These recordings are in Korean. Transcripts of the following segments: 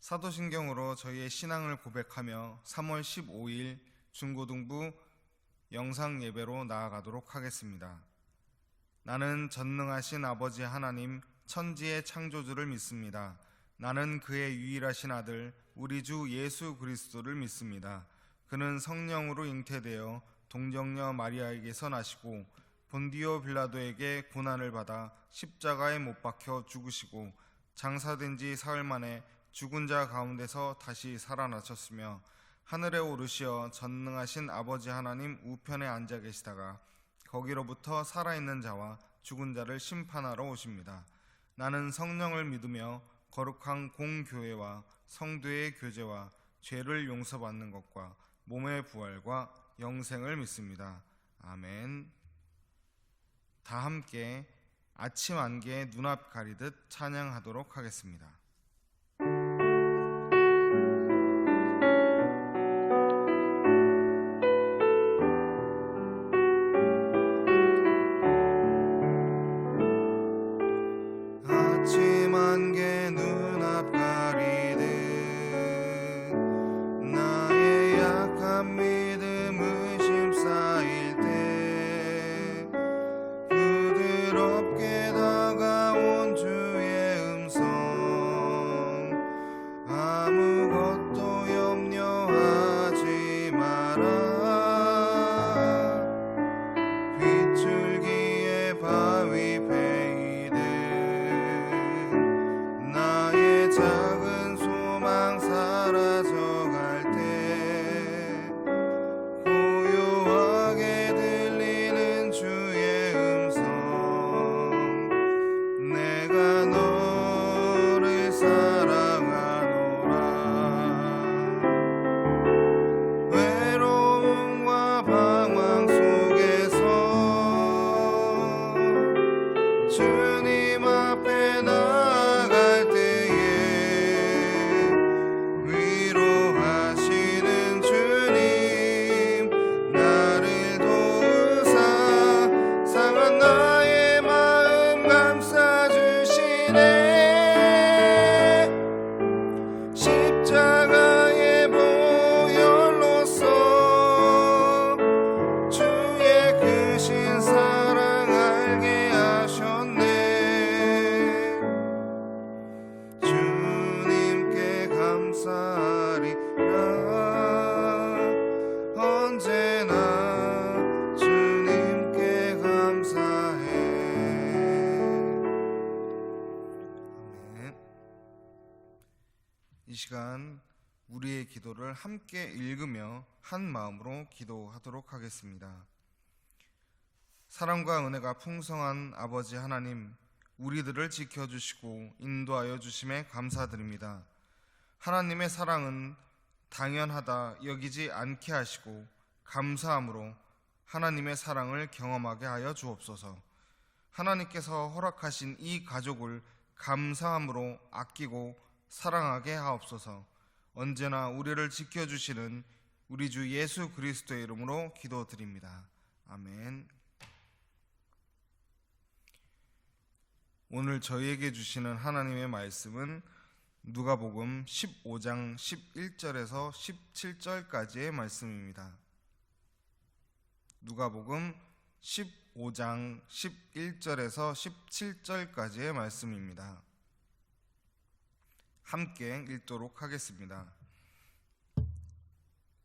사도신경으로 저희의 신앙을 고백하며 3월 15일 중고등부 영상 예배로 나아가도록 하겠습니다. 나는 전능하신 아버지 하나님 천지의 창조주를 믿습니다. 나는 그의 유일하신 아들 우리 주 예수 그리스도를 믿습니다. 그는 성령으로 잉태되어 동정녀 마리아에게서 나시고 본디오 빌라도에게 고난을 받아 십자가에 못 박혀 죽으시고 장사된 지 사흘 만에 죽은 자 가운데서 다시 살아나셨으며 하늘에 오르시어 전능하신 아버지 하나님 우편에 앉아 계시다가 거기로부터 살아있는 자와 죽은 자를 심판하러 오십니다. 나는 성령을 믿으며 거룩한 공교회와 성도의 교제와 죄를 용서받는 것과 몸의 부활과 영생을 믿습니다. 아멘. 다 함께 아침 안개 눈앞 가리듯 찬양하도록 하겠습니다. 아침 안개 눈앞 가리듯 나의 약한 믿음 의심 쌓일 때 부드럽게 다가온 주의 음성 아무것도 염려하지 마라 빗줄기에 바위 베이듯 나의 작은 소망 사라져갈 때 고요하게 들리는 주의 음성 내가 너를 사랑하노라 외로움과 방황 속에서 주님 앞에 나아갈 때에 위로하시는 주님 나를 도우사 상한 나의 마음 감싸주시네 십자가의 보혈로써 주의 크신 사랑 알게 하셨네 주님께 감사하리라 언제나 주님께 감사해. 아멘. 이 시간 우리의 기도를 함께 읽으며 한 마음으로 기도하도록 하겠습니다. 사랑과 은혜가 풍성한 아버지 하나님, 우리들을 지켜주시고 인도하여 주심에 감사드립니다. 하나님의 사랑은 당연하다 여기지 않게 하시고 감사함으로 하나님의 사랑을 경험하게 하여 주옵소서. 하나님께서 허락하신 이 가족을 감사함으로 아끼고 사랑하게 하옵소서. 언제나 우리를 지켜주시는 우리 주 예수 그리스도의 이름으로 기도드립니다. 아멘. 오늘 저희에게 주시는 하나님의 말씀은 누가복음 15장 11절에서 17절까지의 말씀입니다. 누가복음 15장 11절에서 17절까지의 말씀입니다. 함께 읽도록 하겠습니다.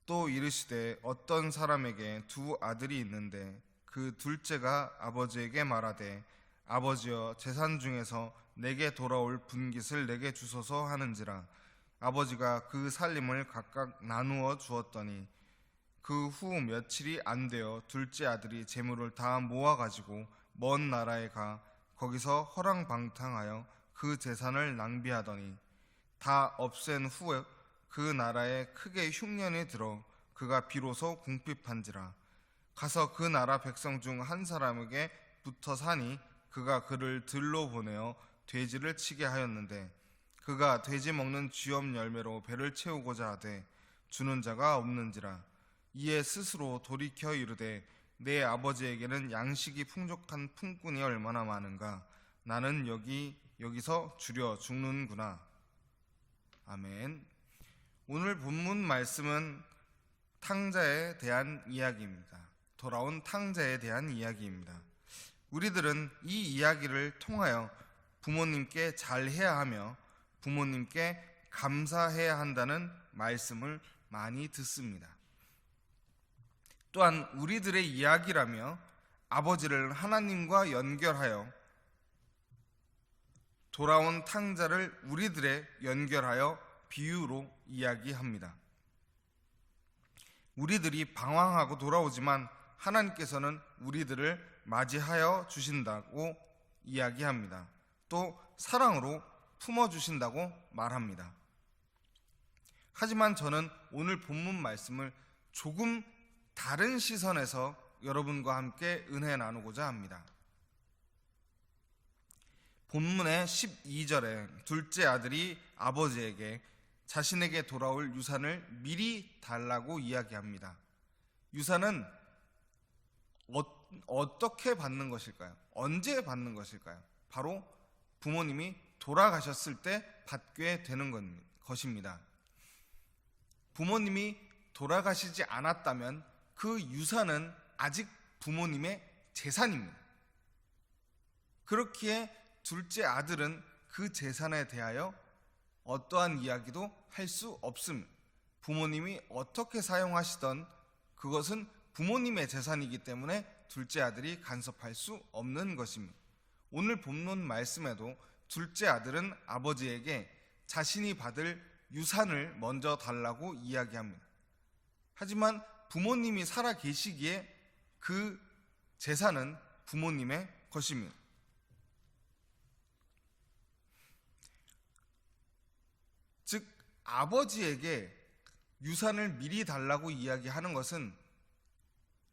또 이르시되 어떤 사람에게 두 아들이 있는데 그 둘째가 아버지에게 말하되 아버지여 재산 중에서 내게 돌아올 분깃을 내게 주소서 하는지라 아버지가 그 살림을 각각 나누어 주었더니 그 후 며칠이 안 되어 둘째 아들이 재물을 다 모아가지고 먼 나라에 가 거기서 허랑방탕하여 그 재산을 낭비하더니 다 없앤 후에 그 나라에 크게 흉년이 들어 그가 비로소 궁핍한지라 가서 그 나라 백성 중 한 사람에게 붙어 사니 그가 그를 들로 보내어 돼지를 치게 하였는데 그가 돼지 먹는 쥐엄 열매로 배를 채우고자 하되 주는 자가 없는지라 이에 스스로 돌이켜 이르되 내 아버지에게는 양식이 풍족한 품꾼이 얼마나 많은가 나는 여기서 줄여 죽는구나. 아멘. 오늘 본문 말씀은 탕자에 대한 이야기입니다. 돌아온 탕자에 대한 이야기입니다. 우리들은 이 이야기를 통하여 부모님께 잘해야 하며 부모님께 감사해야 한다는 말씀을 많이 듣습니다. 또한 우리들의 이야기라며 아버지를 하나님과 연결하여 돌아온 탕자를 우리들의 연결하여 비유로 이야기합니다. 우리들이 방황하고 돌아오지만 하나님께서는 우리들을 맞이하여 주신다고 이야기합니다. 또 사랑으로 품어주신다고 말합니다. 하지만 저는 오늘 본문 말씀을 조금 다른 시선에서 여러분과 함께 은혜 나누고자 합니다. 본문의 12절에 둘째 아들이 아버지에게 자신에게 돌아올 유산을 미리 달라고 이야기합니다. 유산은 어떻게 받는 것일까요? 언제 받는 것일까요? 바로 부모님이 돌아가셨을 때 받게 되는 것입니다. 부모님이 돌아가시지 않았다면 그 유산은 아직 부모님의 재산입니다. 그렇기에 둘째 아들은 그 재산에 대하여 어떠한 이야기도 할 수 없습니다. 부모님이 어떻게 사용하시던 그것은 부모님의 재산이기 때문에 둘째 아들이 간섭할 수 없는 것입니다. 오늘 본문 말씀에도 둘째 아들은 아버지에게 자신이 받을 유산을 먼저 달라고 이야기합니다. 하지만 부모님이 살아 계시기에 그 재산은 부모님의 것입니다. 즉 아버지에게 유산을 미리 달라고 이야기하는 것은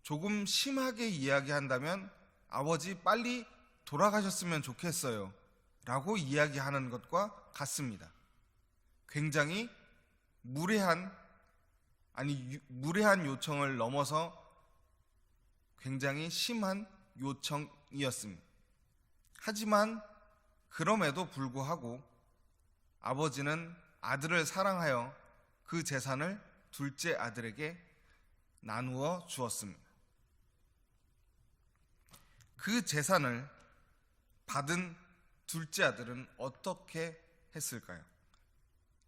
조금 심하게 이야기한다면 아버지 빨리 돌아가셨으면 좋겠어요 라고 이야기하는 것과 같습니다. 굉장히 무례한 요청을 넘어서 굉장히 심한 요청이었습니다. 하지만 그럼에도 불구하고 아버지는 아들을 사랑하여 그 재산을 둘째 아들에게 나누어 주었습니다. 그 재산을 받은 둘째 아들은 어떻게 했을까요?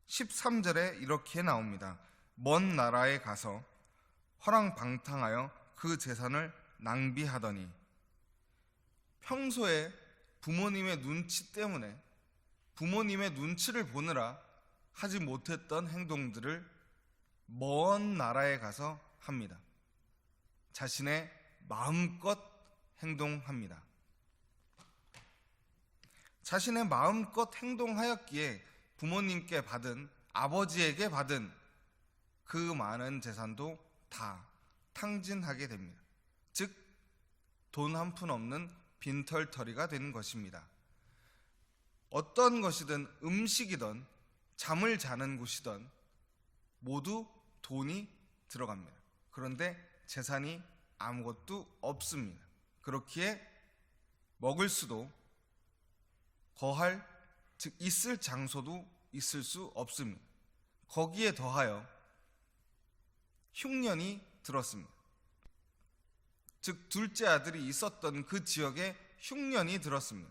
13절에 이렇게 나옵니다. 먼 나라에 가서 허랑방탕하여 그 재산을 낭비하더니. 평소에 부모님의 눈치 때문에 부모님의 눈치를 보느라 하지 못했던 행동들을 먼 나라에 가서 합니다. 자신의 마음껏 행동합니다. 자신의 마음껏 행동하였기에 부모님께 받은, 아버지에게 받은 그 많은 재산도 다 탕진하게 됩니다. 즉 돈 한 푼 없는 빈털터리가 된 것입니다. 어떤 것이든 음식이든 잠을 자는 곳이든 모두 돈이 들어갑니다. 그런데 재산이 아무것도 없습니다. 그렇기에 먹을 수도 거할, 즉 있을 장소도 있을 수 없습니다. 거기에 더하여 흉년이 들었습니다. 즉 둘째 아들이 있었던 그 지역에 흉년이 들었습니다.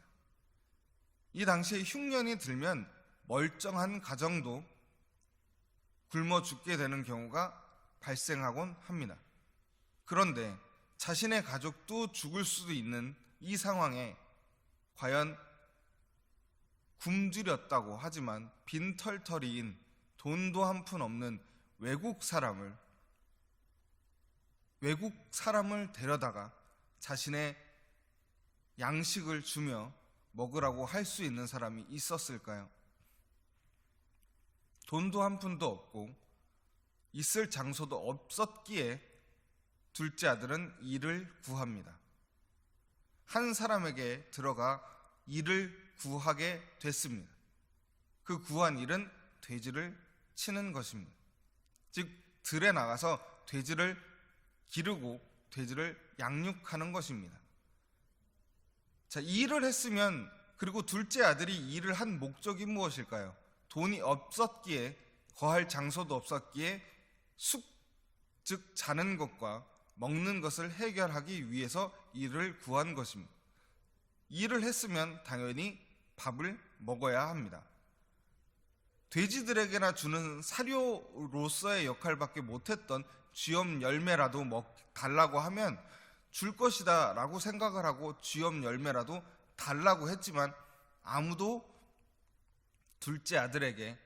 이 당시에 흉년이 들면 멀쩡한 가정도 굶어 죽게 되는 경우가 발생하곤 합니다. 그런데 자신의 가족도 죽을 수도 있는 이 상황에 과연 굶주렸다고 하지만 빈털터리인 돈도 한 푼 없는 외국 사람을 데려다가 자신의 양식을 주며 먹으라고 할 수 있는 사람이 있었을까요? 돈도 한 푼도 없고 있을 장소도 없었기에 둘째 아들은 일을 구합니다. 한 사람에게 들어가 일을 구하게 됐습니다. 그 구한 일은 돼지를 치는 것입니다. 즉 들에 나가서 돼지를 기르고 돼지를 양육하는 것입니다. 자, 일을 했으면, 그리고 둘째 아들이 일을 한 목적이 무엇일까요? 돈이 없었기에, 거할 장소도 없었기에 즉 자는 것과 먹는 것을 해결하기 위해서 일을 구한 것입니다. 일을 했으면 당연히 밥을 먹어야 합니다. 돼지들에게나 주는 사료로서의 역할밖에 못했던 쥐염 열매라도 달라고 하면 줄 것이다 라고 생각을 하고 쥐염 열매라도 달라고 했지만 아무도 둘째 아들에게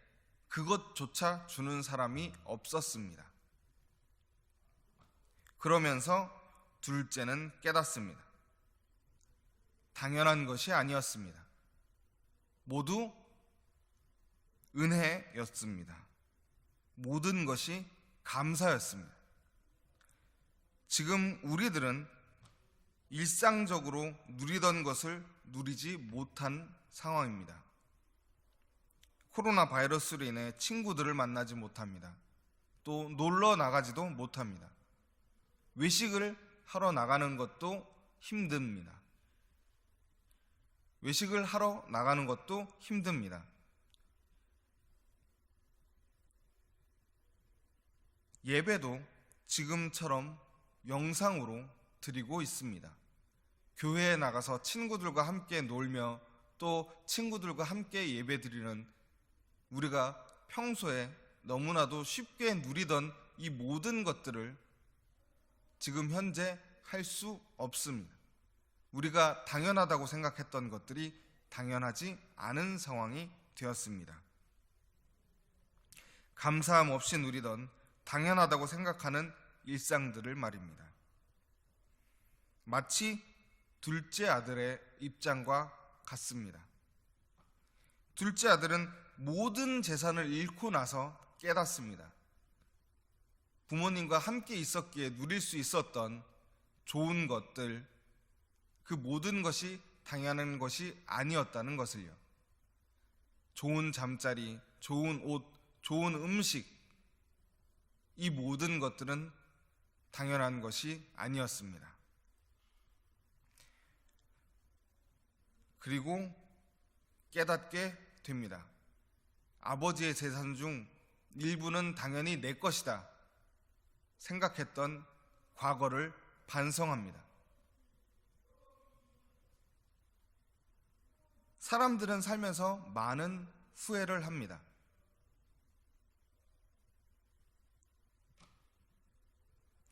그것조차 주는 사람이 없었습니다. 그러면서 둘째는 깨닫습니다. 당연한 것이 아니었습니다. 모두 은혜였습니다. 모든 것이 감사였습니다. 지금 우리들은 일상적으로 누리던 것을 누리지 못한 상황입니다. 코로나 바이러스로 인해 친구들을 만나지 못합니다. 또 놀러 나가지도 못합니다. 외식을 하러 나가는 것도 힘듭니다. 외식을 하러 나가는 것도 힘듭니다. 예배도 지금처럼 영상으로 드리고 있습니다. 교회에 나가서 친구들과 함께 놀며 또 친구들과 함께 예배 드리는 우리가 평소에 너무나도 쉽게 누리던 이 모든 것들을 지금 현재 할 수 없습니다. 우리가 당연하다고 생각했던 것들이 당연하지 않은 상황이 되었습니다. 감사함 없이 누리던 당연하다고 생각하는 일상들을 말입니다. 마치 둘째 아들의 입장과 같습니다. 둘째 아들은 모든 재산을 잃고 나서 깨닫습니다. 부모님과 함께 있었기에 누릴 수 있었던 좋은 것들, 그 모든 것이 당연한 것이 아니었다는 것을요. 좋은 잠자리, 좋은 옷, 좋은 음식, 이 모든 것들은 당연한 것이 아니었습니다. 그리고 깨닫게 됩니다. 아버지의 재산 중 일부는 당연히 내 것이다 생각했던 과거를 반성합니다. 사람들은 살면서 많은 후회를 합니다.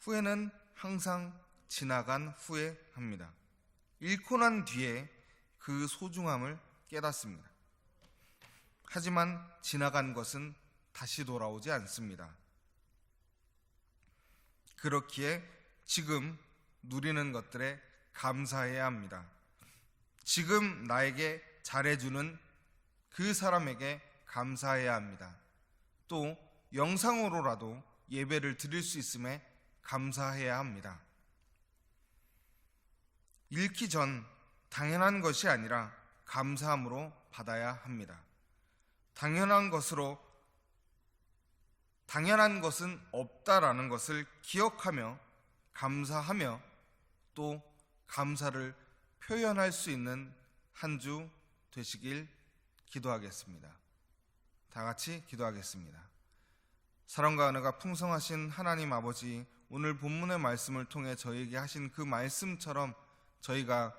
후회는 항상 지나간 후에 합니다. 잃고 난 뒤에 그 소중함을 깨닫습니다. 하지만 지나간 것은 다시 돌아오지 않습니다. 그렇기에 지금 누리는 것들에 감사해야 합니다. 지금 나에게 잘해주는 그 사람에게 감사해야 합니다. 또 영상으로라도 예배를 드릴 수 있음에 감사해야 합니다. 잃기 전 당연한 것이 아니라 감사함으로 받아야 합니다. 당연한 것은 없다라는 것을 기억하며 감사하며 또 감사를 표현할 수 있는 한 주 되시길 기도하겠습니다. 다 같이 기도하겠습니다. 사랑과 은혜가 풍성하신 하나님 아버지, 오늘 본문의 말씀을 통해 저희에게 하신 그 말씀처럼 저희가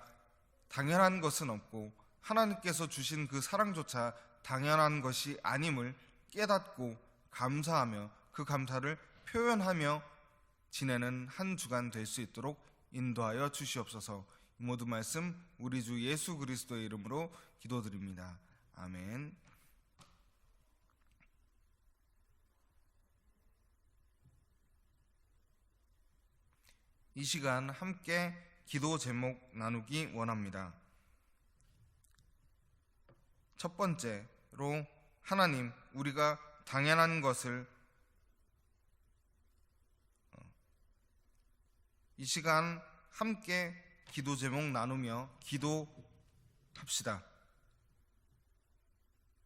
당연한 것은 없고 하나님께서 주신 그 사랑조차 당연한 것이 아님을 깨닫고 감사하며 그 감사를 표현하며 지내는 한 주간 될 수 있도록 인도하여 주시옵소서. 이 모든 말씀 우리 주 예수 그리스도의 이름으로 기도드립니다. 아멘. 이 시간 함께 기도 제목 나누기 원합니다. 첫 번째로 하나님, 우리가 당연한 것을 이 시간 함께 기도 제목 나누며 기도합시다.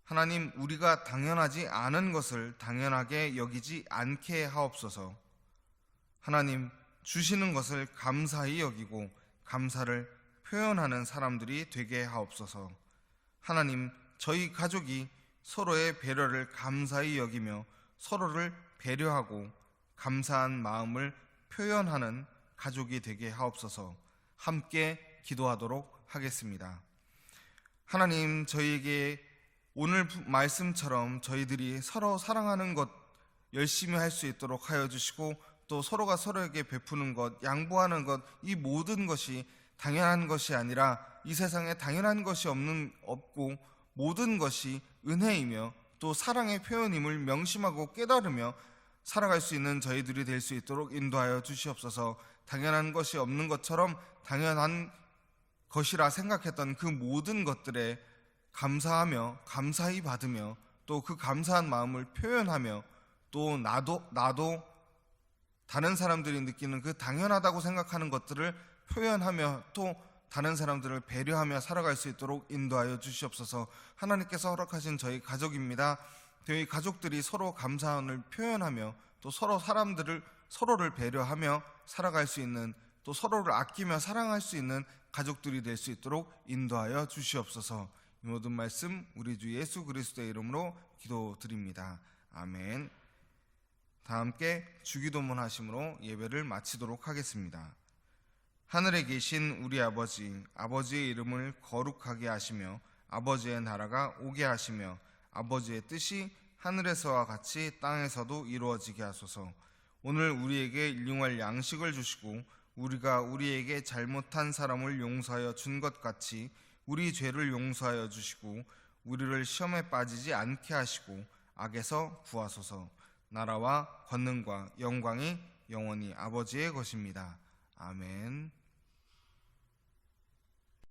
하나님, 우리가 당연하지 않은 것을 당연하게 여기지 않게 하옵소서. 하나님, 주시는 것을 감사히 여기고 감사를 표현하는 사람들이 되게 하옵소서. 하나님, 저희 가족이 서로의 배려를 감사히 여기며 서로를 배려하고 감사한 마음을 표현하는 가족이 되게 하옵소서. 함께 기도하도록 하겠습니다. 하나님, 저희에게 오늘 말씀처럼 저희들이 서로 사랑하는 것 열심히 할 수 있도록 하여 주시고, 또 서로가 서로에게 베푸는 것, 양보하는 것, 이 모든 것이 당연한 것이 아니라 이 세상에 당연한 것이 없고 모든 것이 은혜이며 또 사랑의 표현임을 명심하고 깨달으며 살아갈 수 있는 저희들이 될 수 있도록 인도하여 주시옵소서. 당연한 것이 없는 것처럼 당연한 것이라 생각했던 그 모든 것들에 감사하며 감사히 받으며 또 그 감사한 마음을 표현하며 또 나도 다른 사람들이 느끼는 그 당연하다고 생각하는 것들을 표현하며 또 다른 사람들을 배려하며 살아갈 수 있도록 인도하여 주시옵소서. 하나님께서 허락하신 저희 가족입니다. 저희 가족들이 서로 감사함을 표현하며 또 서로를 배려하며 살아갈 수 있는, 또 서로를 아끼며 사랑할 수 있는 가족들이 될 수 있도록 인도하여 주시옵소서. 이 모든 말씀 우리 주 예수 그리스도의 이름으로 기도드립니다. 아멘. 다 함께 주기도문 하심으로 예배를 마치도록 하겠습니다. 하늘에 계신 우리 아버지, 아버지의 이름을 거룩하게 하시며 아버지의 나라가 오게 하시며 아버지의 뜻이 하늘에서와 같이 땅에서도 이루어지게 하소서. 오늘 우리에게 일용할 양식을 주시고 우리가 우리에게 잘못한 사람을 용서하여 준 것 같이 우리 죄를 용서하여 주시고 우리를 시험에 빠지지 않게 하시고 악에서 구하소서. 나라와 권능과 영광이 영원히 아버지의 것입니다. 아멘.